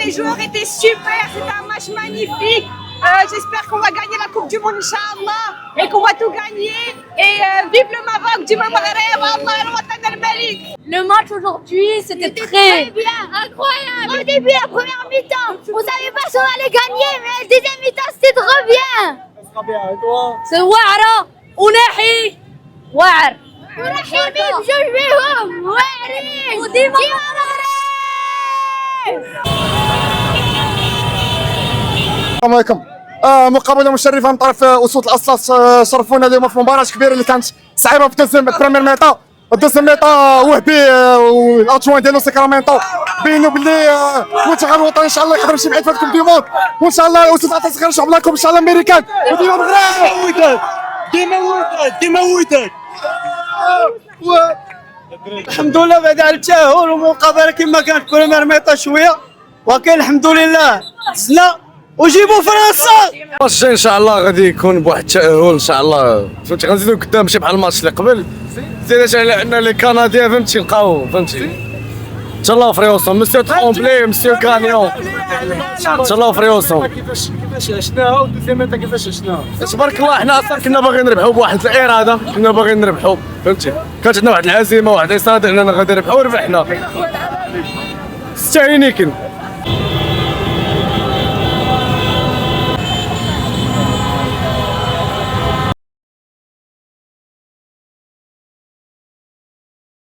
les joueurs étaient super, c'était un match magnifique. J'espère qu'on va gagner la Coupe du Monde, Inch'Allah, et qu'on va tout gagner. Et vive le Maroc, du Maghreb, Allah al-Watan al-Malik. Le match aujourd'hui, c'était très bien, incroyable. Au début, la première mi-temps, on savait pas si on allait gagner, mais la deuxième mi-temps, c'était trop bien. c'est واعرة وناحي واعر ورحيمين بجوج بيهم واعرين وديما السلام عليكم. مقابله مشرفه من طرف اسود الاصاص، شرفونا اليوم في مباراه كبيره اللي كانت صعيبه في البريمير ميطا. الدوزيام ميطا وهبي والادجوان ديالو ساكرامنتو بينوا باللي المنتخب الوطني ان شاء الله يقدر يمشي بعيد في الكوب دي موند، وان شاء الله اسود الاصاص يخرجوا بلاكم ان شاء الله امريكان وديما مغرب ديما وداد الحمد لله بعد على التاهل والمقابله كما كانت كل مرميطه شويه، ولكن الحمد لله دزنا وجيبوا فرنسا. الماتش ان شاء الله غادي يكون بواحد التاهل ان شاء الله، فهمتي غنزيدو قدام ماشي بحال الماتش اللي قبل، زيد على ان لي كنديا فهمتي نلقاو فهمتي تهلاو في ريوسهم مسيو ترومبلي مسيو كانيون تهلاو في ريوسهم. كيفاش عشناها والدوزيام ميطا كيفاش عشناها؟ تبارك الله حنا اصلا كنا باغيين نربحوا بواحد الاراده، كنا باغيين نربحوا فهمتي، كانت عندنا واحد العزيمه واحد الاصرار اننا غادي نربحوا وربحنا. ستاهلين كن